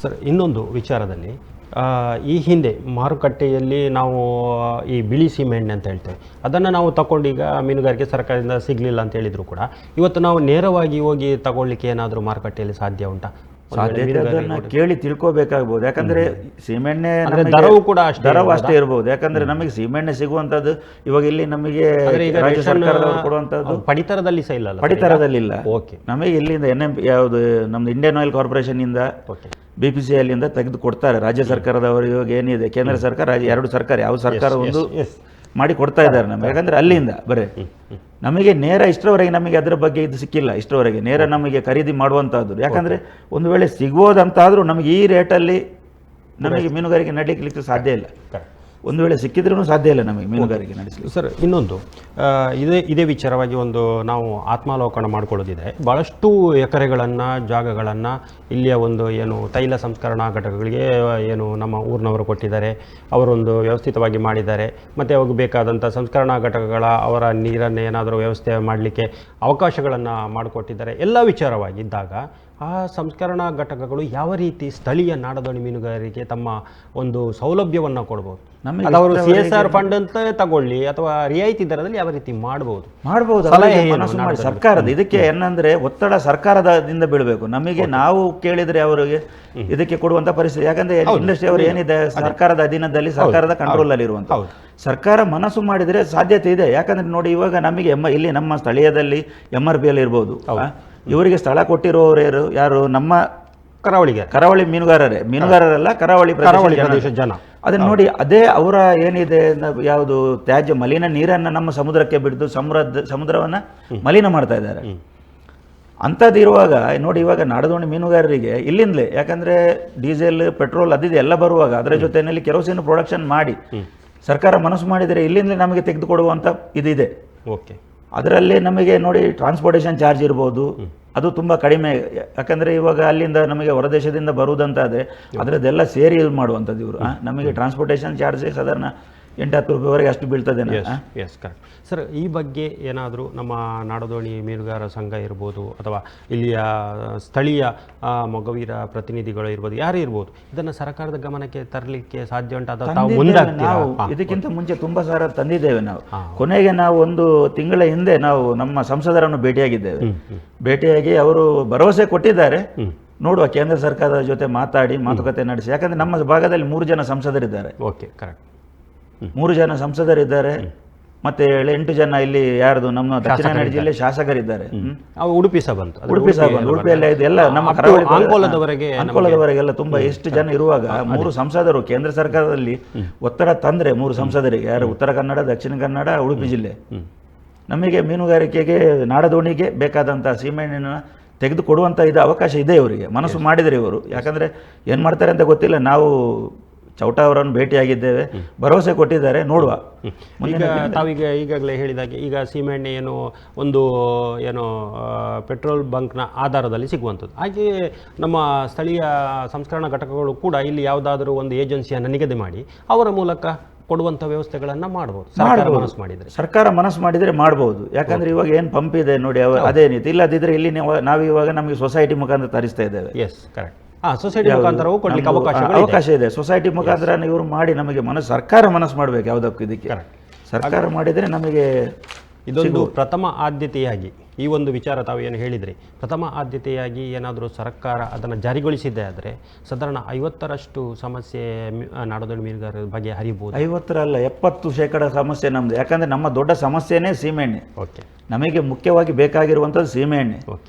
Sir, ಇನ್ನೊಂದು ವಿಚಾರದಲ್ಲಿ ಈ ಹಿಂದೆ ಮಾರುಕಟ್ಟೆಯಲ್ಲಿ ನಾವು ಈ ಬಿಳಿ ಸೀಮೆಎಣ್ಣೆ ಅಂತ ಹೇಳ್ತೇವೆ, ಅದನ್ನು ನಾವು ತಗೊಂಡೀಗ ಮೀನುಗಾರಿಕೆ ಸರ್ಕಾರದಿಂದ ಸಿಗಲಿಲ್ಲ ಅಂತ ಹೇಳಿದ್ರು ಕೂಡ ಇವತ್ತು ನಾವು ನೇರವಾಗಿ ಹೋಗಿ ತಗೊಳ್ಳಿಕ್ಕೆ ಏನಾದರೂ ಮಾರುಕಟ್ಟೆಯಲ್ಲಿ ಸಾಧ್ಯ ಉಂಟಾ? ಅದನ್ನು ಕೇಳಿ ತಿಳ್ಕೋಬೇಕಾಗ್ಬೋದು. ಯಾಕಂದ್ರೆ ಸೀಮೆಎಣ್ಣೆ ದರವು ಕೂಡ ದರವು ಅಷ್ಟೇ ಇರ್ಬೋದು. ಯಾಕಂದ್ರೆ ನಮಗೆ ಸೀಮೆಎಣ್ಣೆ ಸಿಗುವಂತದ್ದು ಇವಾಗ ಇಲ್ಲಿ ನಮಗೆ ರಾಜ್ಯ ಸರ್ಕಾರದವರು ಕೊಡುವಂತದ್ದು ಪಡಿತರದಲ್ಲಿ ಸಹ ಇಲ್ಲ, ಪಡಿತರದಲ್ಲಿ ಇಲ್ಲ. ಓಕೆ, ನಮಗೆ ಇಲ್ಲಿಂದ ಯಾವುದು ನಮ್ದು ಇಂಡಿಯನ್ ಆಯಿಲ್ ಕಾರ್ಪೊರೇಷನ್ ಇಂದ BPCL ಇಂದ ತೆಗೆದು ಕೊಡ್ತಾರೆ. ರಾಜ್ಯ ಸರ್ಕಾರದವರು ಇವಾಗ ಏನಿದೆ ಕೇಂದ್ರ ಸರ್ಕಾರ, ಎರಡು ಸರ್ಕಾರ, ಯಾವ ಸರ್ಕಾರ ಒಂದು ಮಾಡಿ ಕೊಡ್ತಾ ಇದ್ದಾರೆ ನಮಗೆ. ಯಾಕಂದ್ರೆ ಅಲ್ಲಿಂದ ಬರೇ ನಮಗೆ ನೇರ ಇಷ್ಟರವರೆಗೆ ನಮಗೆ ಅದರ ಬಗ್ಗೆ ಇದು ಸಿಕ್ಕಿಲ್ಲ. ಇಷ್ಟರವರೆಗೆ ನೇರ ನಮಗೆ ಖರೀದಿ ಮಾಡುವಂಥದ್ದು. ಯಾಕಂದ್ರೆ ಒಂದು ವೇಳೆ ಸಿಗ್ಬೋದಂತಾದರೂ ನಮಗೆ ಈ ರೇಟಲ್ಲಿ ನಮಗೆ ಮೀನುಗಾರಿಕೆ ನಡೀಲಿಕ್ಕೆ ಸಾಧ್ಯ ಇಲ್ಲ. ಒಂದು ವೇಳೆ ಸಿಕ್ಕಿದ್ರೂ ಸಾಧ್ಯ ಇಲ್ಲ ನಮಗೆ ಮೀನುಗಾರಿಕೆ ನಡೆಸಲಿ. ಸರ್, ಇನ್ನೊಂದು ಇದೇ ವಿಚಾರವಾಗಿ ಒಂದು ನಾವು ಆತ್ಮಾವಲೋಕನ ಮಾಡಿಕೊಳ್ಳೋದಿದೆ. ಭಾಳಷ್ಟು ಎಕರೆಗಳನ್ನು ಜಾಗಗಳನ್ನು ಇಲ್ಲಿಯ ಒಂದು ಏನು ತೈಲ ಸಂಸ್ಕರಣಾ ಘಟಕಗಳಿಗೆ ಏನು ನಮ್ಮ ಊರಿನವರು ಕೊಟ್ಟಿದ್ದಾರೆ, ಅವರೊಂದು ವ್ಯವಸ್ಥಿತವಾಗಿ ಮಾಡಿದ್ದಾರೆ. ಮತ್ತು ಅವಾಗ ಬೇಕಾದಂಥ ಸಂಸ್ಕರಣಾ ಘಟಕಗಳ ಅವರ ನೀರನ್ನು ಏನಾದರೂ ವ್ಯವಸ್ಥೆ ಮಾಡಲಿಕ್ಕೆ ಅವಕಾಶಗಳನ್ನು ಮಾಡಿಕೊಟ್ಟಿದ್ದಾರೆ. ಎಲ್ಲ ವಿಚಾರವಾಗಿದ್ದಾಗ ಆ ಸಂಸ್ಕರಣಾ ಘಟಕಗಳು ಯಾವ ರೀತಿ ಸ್ಥಳೀಯ ನಾಡದೋಣಿ ಮೀನುಗಾರಿಕೆ ತಮ್ಮ ಒಂದು ಸೌಲಭ್ಯವನ್ನು ಕೊಡ್ಬೋದು? ಅವರು CSR ಫಂಡ್ ಅಂತ ತಗೊಳ್ಳಿ ಅಥವಾ ರಿಯಾಯಿತಿ ದರದಲ್ಲಿ ಯಾವ ರೀತಿ ಮಾಡ್ಬೋದು? ಸರ್ಕಾರದ ಇದಕ್ಕೆ ಏನಂದ್ರೆ ಒತ್ತಡ ಸರ್ಕಾರದಿಂದ ಬೀಳಬೇಕು. ನಮಗೆ ನಾವು ಕೇಳಿದ್ರೆ ಅವರಿಗೆ ಇದಕ್ಕೆ ಕೊಡುವಂತ ಪರಿಸ್ಥಿತಿ. ಯಾಕಂದ್ರೆ ಇಂಡಸ್ಟ್ರಿ ಅವರು ಏನಿದೆ ಸರ್ಕಾರದ ಅಧೀನದಲ್ಲಿ, ಸರ್ಕಾರದ ಕಂಟ್ರೋಲ್ ಅಲ್ಲಿ ಇರುವಂತ, ಸರ್ಕಾರ ಮನಸ್ಸು ಮಾಡಿದ್ರೆ ಸಾಧ್ಯತೆ ಇದೆ. ಯಾಕಂದ್ರೆ ನೋಡಿ, ಇವಾಗ ನಮಗೆ ಇಲ್ಲಿ ನಮ್ಮ ಸ್ಥಳೀಯದಲ್ಲಿ MRPL ಇರ್ಬೋದು, ಇವರಿಗೆ ಸ್ಥಳ ಕೊಟ್ಟಿರೋರು ಯಾರು? ನಮ್ಮ ಕರಾವಳಿ ಮೀನುಗಾರರಲ್ಲ, ಕರಾವಳಿ ಪ್ರದೇಶ ಜನ. ಅದನ್ನ ನೋಡಿ, ಅದೇ ಅವರ ಏನಿದೆ ಯಾವುದು ತ್ಯಾಜ್ಯ ಮಲಿನ ನೀರನ್ನ ನಮ್ಮ ಸಮುದ್ರಕ್ಕೆ ಬಿಡ್ದು ಸಮುದ್ರವನ್ನ ಮಲಿನ ಮಾಡ್ತಾ ಇದ್ದಾರೆ. ಅಂಥದ್ದು ಇರುವಾಗ ನೋಡಿ, ಇವಾಗ ನಾಡದೋಣಿ ಮೀನುಗಾರರಿಗೆ ಇಲ್ಲಿಂದಲೇ, ಯಾಕಂದ್ರೆ ಡೀಸೆಲ್ ಪೆಟ್ರೋಲ್ ಅದಿದೆ ಎಲ್ಲ ಬರುವಾಗ ಅದರ ಜೊತೆಯಲ್ಲಿ ಕೆರೋಸಿನ್ ಪ್ರೊಡಕ್ಷನ್ ಮಾಡಿ ಸರ್ಕಾರ ಮನಸ್ಸು ಮಾಡಿದರೆ ಇಲ್ಲಿಂದಲೇ ನಮಗೆ ತೆಗೆದುಕೊಡುವಂಥ ಇದಿದೆ. ಓಕೆ, ಅದರಲ್ಲಿ ನಮಗೆ ನೋಡಿ ಟ್ರಾನ್ಸ್ಪೋರ್ಟೇಷನ್ ಚಾರ್ಜ್ ಇರ್ಬೋದು, ಅದು ತುಂಬ ಕಡಿಮೆ. ಯಾಕಂದರೆ ಇವಾಗ ಅಲ್ಲಿಂದ ನಮಗೆ ಹೊರದೇಶದಿಂದ ಬರುವುದಂತಾದರೆ ಅದರದ್ದೆಲ್ಲ ಸೇರಿ ಯೂಸ್ ಮಾಡುವಂಥದ್ದು ಇವರು. ನಮಗೆ ಟ್ರಾನ್ಸ್ಪೋರ್ಟೇಷನ್ ಚಾರ್ಜಸ್ ಸಾಧಾರಣ 8-10 ರೂಪಾಯಿವರೆಗೆ ಅಷ್ಟು ಬೀಳ್ತದೆ. Yes, correct sir. ಈ ಬಗ್ಗೆ ಏನಾದರೂ ನಮ್ಮ ನಾಡದೋಣಿ ಮೀನುಗಾರ ಸಂಘ ಇರ್ಬೋದು ಅಥವಾ ಇಲ್ಲಿಯ ಸ್ಥಳೀಯ ಮೊಗವೀರ ಪ್ರತಿನಿಧಿಗಳು ಇರ್ಬೋದು, ಯಾರೇ ಇರ್ಬೋದು, ಇದನ್ನು ಸರ್ಕಾರದ ಗಮನಕ್ಕೆ ತರಲಿಕ್ಕೆ ಸಾಧ್ಯ ಉಂಟು? ನಾವು ಇದಕ್ಕಿಂತ ಮುಂಚೆ ತುಂಬ ಸಾರ ತಂದಿದ್ದೇವೆ. ನಾವು ಕೊನೆಗೆ ನಾವು 1 ತಿಂಗಳ ಹಿಂದೆ ನಾವು ನಮ್ಮ ಸಂಸದರನ್ನು ಭೇಟಿಯಾಗಿ ಅವರು ಭರವಸೆ ಕೊಟ್ಟಿದ್ದಾರೆ. ನೋಡುವ, ಕೇಂದ್ರ ಸರ್ಕಾರದ ಜೊತೆ ಮಾತುಕತೆ ನಡೆಸಿ. ಯಾಕಂದ್ರೆ ನಮ್ಮ ಭಾಗದಲ್ಲಿ 3 ಜನ ಸಂಸದರಿದ್ದಾರೆ. Okay, correct. 3 ಜನ ಸಂಸದರಿದ್ದಾರೆ, ಮತ್ತೆ 8 ಜನ ಇಲ್ಲಿ ಯಾರ್ದು ನಮ್ಮ ದಕ್ಷಿಣ ಕನ್ನಡ ಜಿಲ್ಲೆ ಶಾಸಕರಿದ್ದಾರೆ. ಉಡುಪಿ ಸಹ ಬಂತು, ಉಡುಪಿಯಲ್ಲ ಇದೆಲ್ಲ ನಮ್ಮ ಅಂಕೋಲದವರೆಗೆಲ್ಲ ತುಂಬಾ ಎಷ್ಟು ಜನ ಇರುವಾಗ 3 ಸಂಸದರು ಕೇಂದ್ರ ಸರ್ಕಾರದಲ್ಲಿ ಒತ್ತಡ ತಂದ್ರೆ 3 ಸಂಸದರಿಗೆ, ಯಾರು ಉತ್ತರ ಕನ್ನಡ, ದಕ್ಷಿಣ ಕನ್ನಡ, ಉಡುಪಿ ಜಿಲ್ಲೆ, ನಮಗೆ ಮೀನುಗಾರಿಕೆಗೆ ನಾಡದೋಣಿಗೆ ಬೇಕಾದಂಥ ಸೀಮೆಎಣ್ಣೆನ ತೆಗೆದುಕೊಡುವಂಥ ಇದು ಅವಕಾಶ ಇದೆ ಇವರಿಗೆ, ಮನಸ್ಸು ಮಾಡಿದರೆ ಇವರು. ಯಾಕಂದರೆ ಏನು ಮಾಡ್ತಾರೆ ಅಂತ ಗೊತ್ತಿಲ್ಲ. ನಾವು ಚೌಟ ಅವರನ್ನು ಭೇಟಿಯಾಗಿದ್ದೇವೆ, ಭರವಸೆ ಕೊಟ್ಟಿದ್ದಾರೆ, ನೋಡುವ. ಈಗ ತಾವೀಗ ಈಗಾಗಲೇ ಹೇಳಿದಾಗೆ ಈಗ ಸೀಮೆಎಣ್ಣೆ ಒಂದು ಪೆಟ್ರೋಲ್ ಬಂಕ್ನ ಆಧಾರದಲ್ಲಿ ಸಿಗುವಂಥದ್ದು. ಹಾಗೆಯೇ ನಮ್ಮ ಸ್ಥಳೀಯ ಸಂಸ್ಕರಣಾ ಘಟಕಗಳು ಕೂಡ ಇಲ್ಲಿ ಯಾವುದಾದ್ರೂ ಒಂದು ಏಜೆನ್ಸಿಯನ್ನು ನಿಗದಿ ಮಾಡಿ ಅವರ ಮೂಲಕ ಕೊಡುವಂಥ ವ್ಯವಸ್ಥೆಗಳನ್ನು ಮಾಡ್ಬೋದು, ಸರ್ಕಾರ ಮನಸ್ಸು ಮಾಡಿದರೆ ಮಾಡ್ಬೋದು. ಯಾಕಂದ್ರೆ ಇವಾಗ ಏನು ಪಂಪ್ ಇದೆ ನೋಡಿ, ಅದೇ ರೀತಿ ಇಲ್ಲದಿದ್ದರೆ ಇಲ್ಲಿ ನಾವು ಇವಾಗ ನಮಗೆ ಸೊಸೈಟಿ ಮುಖಾಂತರ ತರಿಸ್ತಾ ಇದ್ದೇವೆ. S, correct. ಸೊಸೈಟಿ ಮುಖಾಂತರವೂ ಕೊಡ್ಲಿಕ್ಕೆ ಅವಕಾಶ ಇದೆ. ಸೊಸೈಟಿ ಮುಖಾಂತರ ಇವರು ಮಾಡಿ ನಮಗೆ ಸರ್ಕಾರ ಮನಸ್ಸು ಮಾಡಬೇಕು ಯಾವುದಕ್ಕೂ. ಇದಕ್ಕೆ ಸರ್ಕಾರ ಮಾಡಿದರೆ ನಮಗೆ ಇದೊಂದು ಪ್ರಥಮ ಆದ್ಯತೆಯಾಗಿ ಈ ಒಂದು ವಿಚಾರ ತಾವು ಏನು ಹೇಳಿದ್ರಿ, ಪ್ರಥಮ ಆದ್ಯತೆಯಾಗಿ ಏನಾದರೂ ಸರ್ಕಾರ ಅದನ್ನು ಜಾರಿಗೊಳಿಸಿದ್ದೇ ಆದರೆ ಸಾಧಾರಣ 50ರಷ್ಟು ಸಮಸ್ಯೆ ನಾಡದೋಣಿ ಮೀನುಗಾರರ ಬಗ್ಗೆ ಹರಿಬಹುದು. 50ರಲ್ಲ 70% ಸಮಸ್ಯೆ ನಮ್ಮದು. ಯಾಕಂದರೆ ನಮ್ಮ ದೊಡ್ಡ ಸಮಸ್ಯೆನೇ ಸೀಮೆಎಣ್ಣೆ. ಓಕೆ, ನಮಗೆ ಮುಖ್ಯವಾಗಿ ಬೇಕಾಗಿರುವಂಥದ್ದು ಸೀಮೆಎಣ್ಣೆ.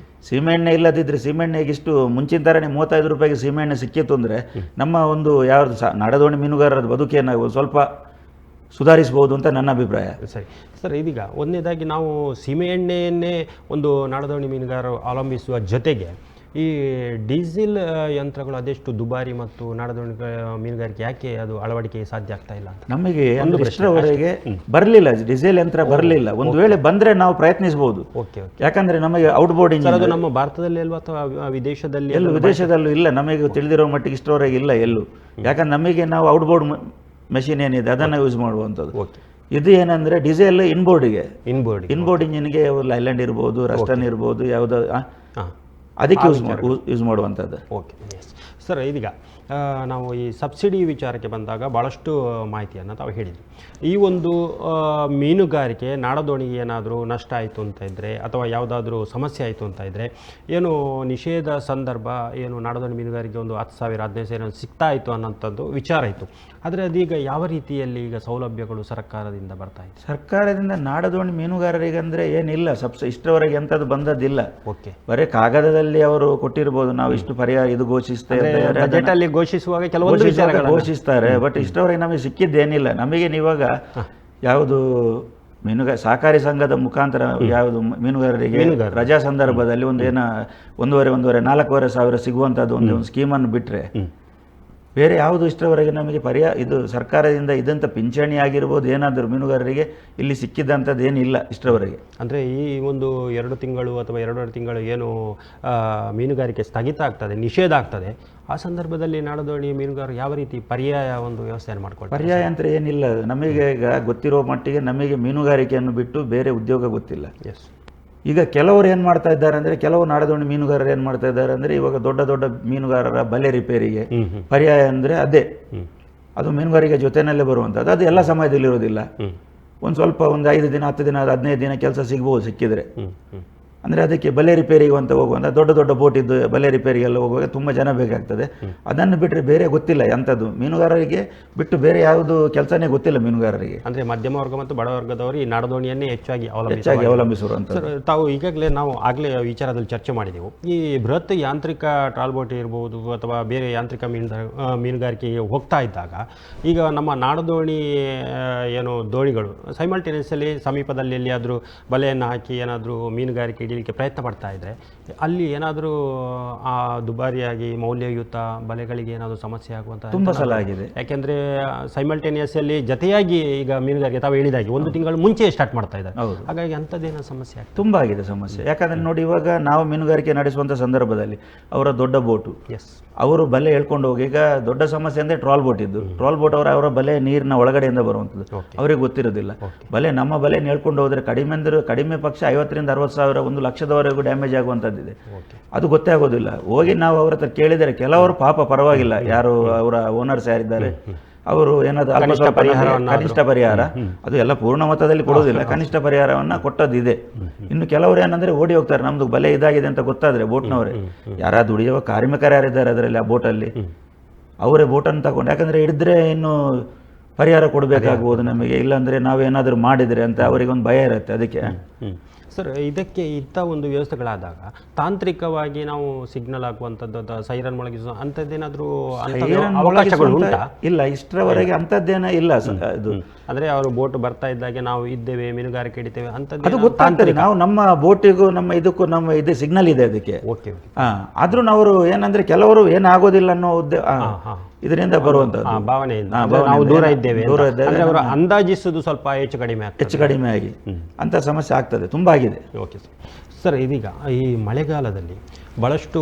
ಸೀಮೆಎಣ್ಣೆ ಇಲ್ಲದಿದ್ದರೆ, ಸೀಮೆಎಣ್ಣೆಗೆ ಇಷ್ಟು ಮುಂಚಿನ ಥರನೇ 35 ರೂಪಾಯಿಗೆ ಸೀಮೆಎಣ್ಣೆ ಸಿಕ್ಕಿತ್ತು ಅಂದರೆ ನಮ್ಮ ಒಂದು ಯಾವ್ದು ನಾಡದೋಣಿ ಮೀನುಗಾರರ ಬದುಕೇನ ಸ್ವಲ್ಪ ಸುಧಾರಿಸಬಹುದು ಅಂತ ನನ್ನ ಅಭಿಪ್ರಾಯ. ಸರಿ ಸರ್, ಇದೀಗ ಒಂದನೇದಾಗಿ ನಾವು ಸೀಮೆಎಣ್ಣೆಯನ್ನೇ ಒಂದು ನಾಡದೋಣಿ ಮೀನುಗಾರರು ಅವಲಂಬಿಸುವ ಜೊತೆಗೆ ಈ ಡೀಸೆಲ್ ಯಂತ್ರಗಳು ಅದೆಷ್ಟು ದುಬಾರಿ ಮತ್ತು ನಾಡದೋಣಿ ಮೀನುಗಾರಿಕೆ ಯಾಕೆ ಅದು ಅಳವಡಿಕೆ ಸಾಧ್ಯ ಆಗ್ತಾ ಇಲ್ಲ ಅಂತ ನಮಗೆ ಇಷ್ಟರವರೆಗೆ ಬರಲಿಲ್ಲ. ಡೀಸೆಲ್ ಯಂತ್ರ ಬರಲಿಲ್ಲ. ಒಂದು ವೇಳೆ ಬಂದರೆ ನಾವು ಪ್ರಯತ್ನಿಸಬಹುದು. ಯಾಕಂದ್ರೆ ನಮಗೆ ಔಟ್ಬೋರ್ಡ್ ಇಂಜಿನ್ ಅದು ನಮ್ಮ ಭಾರತದಲ್ಲಿ ಅಲ್ವಾ ಅಥವಾ ವಿದೇಶದಲ್ಲಿ? ವಿದೇಶದಲ್ಲೂ ಇಲ್ಲ, ನಮಗೆ ತಿಳಿದಿರೋ ಮಟ್ಟಿಗೆ ಇಷ್ಟರವರೆಗೆ ಇಲ್ಲ ಎಲ್ಲೂ. ಯಾಕಂದ್ರೆ ನಮಗೆ ನಾವು ಔಟ್ಬೋರ್ಡ್ ಮೆಷಿನ್ ಏನಿದೆ ಅದನ್ನು ಯೂಸ್ ಮಾಡುವಂಥದ್ದು. ಇದು ಏನಂದ್ರೆ ಡೀಸೆಲ್ ಇನ್ಬೋರ್ಡ್ ಇಂಜಿನ್ಗೆ ಲೈಲ್ಯಾಂಡ್ ಇರ್ಬೋದು, ರಸ್ಟನ್ ಇರ್ಬೋದು, ಯಾವುದೋ ಅದಕ್ಕೆ ಯೂಸ್ ಮಾಡುವಂಥದ್ದು. ಓಕೆ, ಸರ್ ಇದೀಗ ನಾವು ಈ ಸಬ್ಸಿಡಿ ವಿಚಾರಕ್ಕೆ ಬಂದಾಗ ಭಾಳಷ್ಟು ಮಾಹಿತಿಯನ್ನು ತಾವು ಹೇಳಿದ್ವಿ. ಈ ಒಂದು ಮೀನುಗಾರಿಕೆ ನಾಡದೋಣಿಗೆ ಏನಾದರೂ ನಷ್ಟ ಆಯಿತು ಅಂತ ಇದ್ದರೆ ಅಥವಾ ಯಾವುದಾದ್ರೂ ಸಮಸ್ಯೆ ಆಯಿತು ಅಂತ ಇದ್ದರೆ ಏನು ನಿಷೇಧ ಸಂದರ್ಭ ಏನು ನಾಡದೋಣಿ ಮೀನುಗಾರಿಕೆ ಒಂದು 10,000 15,000 ಸಿಗ್ತಾ ಇತ್ತು ಅನ್ನೋಂಥದ್ದು ವಿಚಾರ ಇತ್ತು. ಆದರೆ ಅದೀಗ ಯಾವ ರೀತಿಯಲ್ಲಿ ಈಗ ಸೌಲಭ್ಯಗಳು ಸರ್ಕಾರದಿಂದ ಬರ್ತಾ ಇದೆ? ಸರ್ಕಾರದಿಂದ ನಾಡದೋಣಿ ಮೀನುಗಾರರಿಗೆ ಅಂದರೆ ಏನಿಲ್ಲ, ಇಷ್ಟರವರೆಗೆ ಎಂಥದ್ದು ಬಂದದ್ದಿಲ್ಲ. ಓಕೆ, ಬರೀ ಕಾಗದದಲ್ಲಿ ಅವರು ಕೊಟ್ಟಿರ್ಬೋದು, ನಾವು ಇಷ್ಟು ಪರಿಹಾರ ಇದು ಘೋಷಿಸ್ತೇವೆ ಬಜೆಟ್ ಅಲ್ಲಿ ಘೋಷಿಸುವಾಗ ಕೆಲವೊಂದು ವಿಚಾರಗಳನ್ನು ಘೋಷಿಸ್ತಾರೆ. ಬಟ್ ಇಷ್ಟರವರೆಗೆ ನಮಗೆ ಸಿಕ್ಕಿದ್ದೇನಿಲ್ಲ. ನಮಗೆ ಇವಾಗ ಯಾವುದು ಸಹಕಾರಿ ಸಂಘದ ಮುಖಾಂತರ ಯಾವುದು ಮೀನುಗಾರರಿಗೆ ರಜಾ ಸಂದರ್ಭದಲ್ಲಿ ಒಂದು 4,500 ಸಿಗುವಂಥದ್ದು ಒಂದು ಸ್ಕೀಮನ್ನು ಬಿಟ್ಟರೆ ಬೇರೆ ಯಾವುದು ಇಷ್ಟರವರೆಗೆ ನಮಗೆ ಇದು ಸರ್ಕಾರದಿಂದ ಇದಂಥ ಪಿಂಚಣಿ ಆಗಿರ್ಬೋದು ಏನಾದರೂ ಮೀನುಗಾರರಿಗೆ ಇಲ್ಲಿ ಸಿಕ್ಕಿದ್ದಂಥದ್ದು ಏನಿಲ್ಲ ಇಷ್ಟರವರೆಗೆ. ಅಂದರೆ ಈ ಒಂದು 2 ತಿಂಗಳು ಅಥವಾ 2.5 ತಿಂಗಳು ಏನು ಮೀನುಗಾರಿಕೆ ಸ್ಥಗಿತ ಆಗ್ತದೆ, ನಿಷೇಧ ಆಗ್ತದೆ, ಆ ಸಂದರ್ಭದಲ್ಲಿ ನಾಡದೋಣಿ ಮೀನುಗಾರರು ಯಾವ ರೀತಿ ಪರ್ಯಾಯ ಒಂದು ವ್ಯವಸ್ಥೆಯನ್ನು ಮಾಡ್ಕೊಳ್ತಾರೆ? ಪರ್ಯಾಯ ಅಂತ ಏನಿಲ್ಲ. ನಮಗೆ ಈಗ ಗೊತ್ತಿರೋ ಮಟ್ಟಿಗೆ ನಮಗೆ ಮೀನುಗಾರಿಕೆಯನ್ನು ಬಿಟ್ಟು ಬೇರೆ ಉದ್ಯೋಗ ಗೊತ್ತಿಲ್ಲ. ಎಸ್. ಈಗ ಕೆಲವರು ಏನು ಮಾಡ್ತಾ ಇದ್ದಾರೆ ಅಂದರೆ, ಕೆಲವು ನಾಡದೋಣಿ ಮೀನುಗಾರರು ಏನು ಮಾಡ್ತಾ ಇದ್ದಾರೆ ಅಂದರೆ, ಇವಾಗ ದೊಡ್ಡ ದೊಡ್ಡ ಮೀನುಗಾರರ ಬಲೆ ರಿಪೇರಿಗೆ ಪರ್ಯಾಯ ಅಂದರೆ ಅದೇ, ಅದು ಮೀನುಗಾರಿಕೆ ಜೊತೆಯಲ್ಲೇ ಬರುವಂಥದ್ದು. ಅದು ಎಲ್ಲ ಸಮಯದಲ್ಲಿ ಇರೋದಿಲ್ಲ. ಒಂದು ಸ್ವಲ್ಪ ಒಂದು 5 ದಿನ 10 ದಿನ 15 ದಿನ ಕೆಲಸ ಸಿಕ್ಕಿದ್ರೆ ಅಂದರೆ ಅದಕ್ಕೆ ಬಲೆ ರಿಪೇರಿಗೆ ಅಂತ ಹೋಗುವಂಥ ದೊಡ್ಡ ದೊಡ್ಡ ಬೋಟ್ ಇದ್ದು ಬಲೆ ರಿಪೇರಿಗೆಲ್ಲ ಹೋಗುವಾಗ ತುಂಬ ಜನ ಬೇಕಾಗ್ತದೆ. ಅದನ್ನು ಬಿಟ್ಟರೆ ಬೇರೆ ಗೊತ್ತಿಲ್ಲ ಎಂಥದ್ದು ಮೀನುಗಾರರಿಗೆ ಬಿಟ್ಟು ಬೇರೆ ಯಾವುದು ಕೆಲಸನೇ ಗೊತ್ತಿಲ್ಲ ಮೀನುಗಾರರಿಗೆ. ಅಂದರೆ ಮಧ್ಯಮ ವರ್ಗ ಮತ್ತು ಬಡವರ್ಗದವರು ಈ ನಾಡದೋಣಿಯನ್ನೇ ಹೆಚ್ಚಾಗಿ ಅವಲಂಬಿಸುವಂಥ. ತಾವು ನಾವು ಆಗಲೇ ವಿಚಾರದಲ್ಲಿ ಚರ್ಚೆ ಮಾಡಿದೆವು. ಈ ಬೃಹತ್ ಯಾಂತ್ರಿಕ ಟ್ರಾಲ್ಬೋಟ್ ಇರ್ಬೋದು ಅಥವಾ ಬೇರೆ ಯಾಂತ್ರಿಕ ಮೀನುಗಾರಿಕೆಗೆ ಹೋಗ್ತಾ ಇದ್ದಾಗ ಈಗ ನಮ್ಮ ನಾಡದೋಣಿ ಏನು ದೋಣಿಗಳು ಸೈಮಲ್ಟೇನಿಯಸ್ಲಿ ಸಮೀಪದಲ್ಲಿ ಎಲ್ಲಿಯಾದರೂ ಬಲೆಯನ್ನು ಹಾಕಿ ಏನಾದರೂ ಮೀನುಗಾರಿಕೆ ಪ್ರಯತ್ನ ಪಡ್ತಾ ಇದ್ರೆ ಅಲ್ಲಿ ಏನಾದರೂ ಆ ದುಬಾರಿಯಾಗಿ ಮೌಲ್ಯಯುತ ಬಲೆಗಳಿಗೆ ಏನಾದರೂ ಸಮಸ್ಯೆ ಆಗುವಂತ ತುಂಬ ಸಲ ಆಗಿದೆ. ಯಾಕೆಂದ್ರೆ ಸೈಮಲ್ಟೇನಿಯಸ್ ಅಲ್ಲಿ ಜೊತೆಯಾಗಿ ಈಗ ಮೀನುಗಾರಿಕೆ ತಾವು ಹೇಳಿದಾಗೆ 1 ತಿಂಗಳು ಮುಂಚೆ ಸ್ಟಾರ್ಟ್ ಮಾಡ್ತಾ ಇದ್ದಾರೆ. ಹಾಗಾಗಿ ಅಂಥದ್ದೇನೋ ಸಮಸ್ಯೆ ತುಂಬ ಆಗಿದೆ ಸಮಸ್ಯೆ. ಯಾಕಂದ್ರೆ ನೋಡಿ, ಇವಾಗ ನಾವು ಮೀನುಗಾರಿಕೆ ನಡೆಸುವಂಥ ಸಂದರ್ಭದಲ್ಲಿ ಅವರ ದೊಡ್ಡ ಬೋಟು ಅವರು ಬಲೆ ಹೇಳ್ಕೊಂಡು ಹೋಗಿ, ಈಗ ದೊಡ್ಡ ಸಮಸ್ಯೆ ಅಂದರೆ ಟ್ರಾಲ್ ಬೋಟ್ ಇದ್ದು, ಟ್ರಾಲ್ ಬೋಟ್ ಅವರ ಬಲೆ ನೀರಿನ ಒಳಗಡೆಯಿಂದ ಬರುವಂಥದ್ದು, ಅವರಿಗೆ ಗೊತ್ತಿರೋದಿಲ್ಲ. ಬಲೆ ನಮ್ಮ ಬಲೆ ಹೇಳ್ಕೊಂಡು ಹೋದರೆ ಕಡಿಮೆ ಪಕ್ಷ 50,000 ರಿಂದ 60,000 1 ಲಕ್ಷದವರೆಗೂ ಡ್ಯಾಮೇಜ್ ಆಗುವಂಥದ್ದಿದೆ. ಅದು ಗೊತ್ತೇ ಆಗೋದಿಲ್ಲ. ಹೋಗಿ ನಾವು ಅವ್ರ ಹತ್ರ ಕೇಳಿದರೆ ಕೆಲವರು ಪಾಪ ಪರವಾಗಿಲ್ಲ, ಯಾರು ಅವರ ಓನರ್ಸ್ ಯಾರಿದ್ದಾರೆ ಅವರು ಏನಾದರೂ ಕನಿಷ್ಠ ಪರಿಹಾರ, ಅದು ಎಲ್ಲ ಪೂರ್ಣ ಮೊತ್ತದಲ್ಲಿ ಕೊಡೋದಿಲ್ಲ, ಕನಿಷ್ಠ ಪರಿಹಾರವನ್ನು ಕೊಟ್ಟದ್ದಿದೆ. ಇನ್ನು ಕೆಲವರು ಏನಂದರೆ ಓಡಿ ಹೋಗ್ತಾರೆ, ನಮ್ಮದು ಬಲೆ ಇದಾಗಿದೆ ಅಂತ ಗೊತ್ತಾದರೆ ಬೋಟ್ನವರೇ, ಯಾರಾದ್ರು ದುಡಿಯುವ ಕಾರ್ಮಿಕರು ಯಾರಿದ್ದಾರೆ ಅದರಲ್ಲಿ ಆ ಬೋಟಲ್ಲಿ, ಅವರೇ ಬೋಟನ್ನು ತಗೊಂಡು, ಯಾಕಂದರೆ ಹಿಡಿದ್ರೆ ಇನ್ನು ಪರಿಹಾರ ಕೊಡಬೇಕಾಗ್ಬೋದು ನಮಗೆ, ಇಲ್ಲಾಂದರೆ ನಾವೇನಾದರೂ ಮಾಡಿದರೆ ಅಂತ ಅವರಿಗೊಂದು ಭಯ ಇರುತ್ತೆ. ಅದಕ್ಕೆ ಸರ್ ಇದಕ್ಕೆ ಇಂಥ ಒಂದು ವ್ಯವಸ್ಥೆಗಳಾದಾಗ ತಾಂತ್ರಿಕವಾಗಿ ನಾವು ಸಿಗ್ನಲ್ ಹಾಕುವಂಥದ್ದು, ಸೈರನ್ ಮೊಳಗಿಸುವ ಅಂಥದ್ದೇನಾದರೂ ಅವಕಾಶಗಳು ಉಂಟಾ? ಇಲ್ಲ, ಇಷ್ಟರವರೆಗೆ ಅಂಥದ್ದೇನೋ ಇಲ್ಲ. ಅದು ಅಂದರೆ ಅವರು ಬೋಟ್ ಬರ್ತಾ ಇದ್ದಾಗೆ ನಾವು ಇದ್ದೇವೆ, ಮೀನುಗಾರಿಕೆ ಹಿಡಿತೇವೆ ಅಂಥದ್ದು ಅದು ಗೊತ್ತಾಗ್ತದೆ. ನಾವು ನಮ್ಮ ಬೋಟಿಗೂ ನಮ್ಮ ಇದು ಸಿಗ್ನಲ್ ಇದೆ ಅದಕ್ಕೆ. ಓಕೆ. ಆದ್ರೂ ಅವರು ಏನಂದ್ರೆ ಕೆಲವರು ಏನಾಗೋದಿಲ್ಲ ಅನ್ನೋ ಇದರಿಂದ ಬರುವಂಥದ್ದು ಭಾವನೆಯಿಂದ ನಾವು ದೂರ ಇದ್ದೇವೆ, ಅವರು ಅಂದಾಜಿಸುವುದು ಸ್ವಲ್ಪ ಹೆಚ್ಚು ಕಡಿಮೆ ಆಗಿ ಅಂತ ಸಮಸ್ಯೆ ಆಗ್ತದೆ, ತುಂಬ ಆಗಿದೆ. Okay sir. ಇದೀಗ ಈ ಮಳೆಗಾಲದಲ್ಲಿ ಭಾಳಷ್ಟು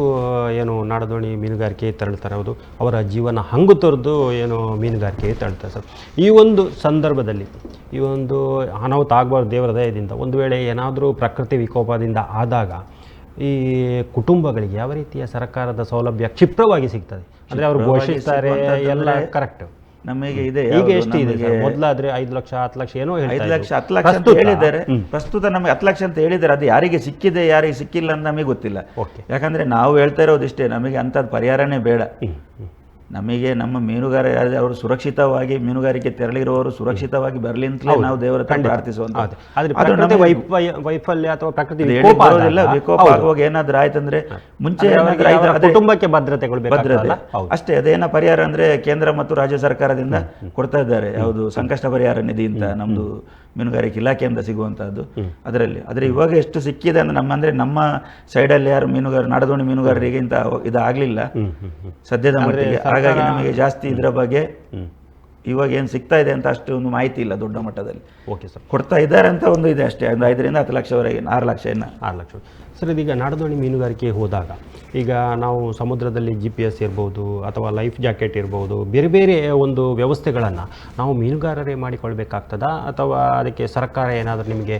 ಏನು ನಾಡದೋಣಿ ಮೀನುಗಾರಿಕೆ ತೆರಳ್ತಾರೆ, ಹೌದು, ಅವರ ಜೀವನ ಹಂಗು ತೊರೆದು ಏನು ಮೀನುಗಾರಿಕೆ ತೆರಳ್ತಾರೆ ಸರ್. ಈ ಒಂದು ಸಂದರ್ಭದಲ್ಲಿ ಈ ಒಂದು ಅನಾಹುತ ಆಗಬಾರ್ದು ದೇವರ ದಯದಿಂದ, ಒಂದು ವೇಳೆ ಏನಾದರೂ ಪ್ರಕೃತಿ ವಿಕೋಪದಿಂದ ಆದಾಗ ಈ ಕುಟುಂಬಗಳಿಗೆ ಯಾವ ರೀತಿಯ ಸರ್ಕಾರದ ಸೌಲಭ್ಯ ಕ್ಷಿಪ್ರವಾಗಿ ಸಿಗ್ತದೆ? ಅಂದರೆ ಅವರು ಘೋಷಿಸ್ತಾರೆ ಎಲ್ಲ ಕರೆಕ್ಟ್. ನಮಗೆ ಇದೆ, ಈಗ ಎಷ್ಟು ಇದೆ? ಮೊದಲಾದ್ರೆ 5 ಲಕ್ಷ 10 ಲಕ್ಷ ಏನೋ 5 ಲಕ್ಷ 10 ಲಕ್ಷ ಅಂತ ಹೇಳಿದ್ದಾರೆ. ಪ್ರಸ್ತುತ ನಮಗೆ 10 ಲಕ್ಷ ಅಂತ ಹೇಳಿದ್ದಾರೆ. ಅದು ಯಾರಿಗೆ ಸಿಕ್ಕಿದೆ ಯಾರಿಗೆ ಸಿಕ್ಕಿಲ್ಲ ಅಂತ ನಮಗೆ ಗೊತ್ತಿಲ್ಲ. ಯಾಕಂದ್ರೆ ನಾವು ಹೇಳ್ತಾ ಇರೋದಿಷ್ಟೇ, ನಮಗೆ ಅಂಥದ್ದು ಪರಿಹಾರನೇ ಬೇಡ. ನಮಗೆ ನಮ್ಮ ಮೀನುಗಾರ ಅವರು ಸುರಕ್ಷಿತವಾಗಿ ಮೀನುಗಾರಿಕೆ ತೆರಳಿರುವವರು ಸುರಕ್ಷಿತವಾಗಿ ಬರಲಿ ಅಂತಲೇ ನಾವು ದೇವರ ಹತ್ರ ಪ್ರಾರ್ಥಿಸುವಂಥದ್ದು. ವೈಫಲ್ಯ ಅಥವಾ ಪ್ರಕೃತಿ ವಿಕೋಪ ಆಗುವಾಗ ಏನಾದ್ರೂ ಆಯ್ತಂದ್ರೆ ಮುಂಚೆ ಕುಟುಂಬಕ್ಕೆ ಭದ್ರತೆ ಅಷ್ಟೇ. ಅದೇನ ಪರಿಹಾರ ಅಂದ್ರೆ ಕೇಂದ್ರ ಮತ್ತು ರಾಜ್ಯ ಸರ್ಕಾರದಿಂದ ಕೊಡ್ತಾ ಇದ್ದಾರೆ, ಯಾವುದು ಸಂಕಷ್ಟ ಪರಿಹಾರ ನಿಧಿ ಅಂತ ನಮ್ದು ಮೀನುಗಾರಿಕೆ ಇಲಾಖೆಯಿಂದ ಸಿಗುವಂತಹದ್ದು. ಅದರಲ್ಲಿ ಆದರೆ ಇವಾಗ ಎಷ್ಟು ಸಿಕ್ಕಿದೆ ಅಂದ್ರೆ ನಮ್ಮ ಸೈಡಲ್ಲಿ ಯಾರು ನಾಡದೋಣಿ ಮೀನುಗಾರರಿಗೆ ಇಂತ ಇದಾಗಲಿಲ್ಲ ಸದ್ಯದ ಮಟ್ಟಿಗೆ. ಹಾಗಾಗಿ ನಮಗೆ ಜಾಸ್ತಿ ಇದರ ಬಗ್ಗೆ ಇವಾಗ ಏನು ಸಿಗ್ತಾ ಇದೆ ಅಂತ ಅಷ್ಟು ಒಂದು ಮಾಹಿತಿ ಇಲ್ಲ ದೊಡ್ಡ ಮಟ್ಟದಲ್ಲಿ. Okay sir. ಕೊಡ್ತಾ ಇದ್ದಾರೆ ಅಂತ ಒಂದು ಇದೆ ಅಷ್ಟೇ, ಒಂದು 5ರಿಂದ 10 ಲಕ್ಷವರೆಗೆ, 6 ಲಕ್ಷ ಇನ್ನು 6 ಲಕ್ಷ. ಸರ್, ಇದೀಗ ನಾಡದೋಣಿ ಮೀನುಗಾರಿಕೆ ಹೋದಾಗ ಈಗ ನಾವು ಸಮುದ್ರದಲ್ಲಿ GPS ಇರ್ಬೋದು ಅಥವಾ ಲೈಫ್ ಜಾಕೆಟ್ ಇರ್ಬೋದು, ಬೇರೆ ಬೇರೆ ಒಂದು ವ್ಯವಸ್ಥೆಗಳನ್ನು ನಾವು ಮೀನುಗಾರರೇ ಮಾಡಿಕೊಳ್ಬೇಕಾಗ್ತದಾ ಅಥವಾ ಅದಕ್ಕೆ ಸರ್ಕಾರ ಏನಾದರೂ ನಿಮಗೆ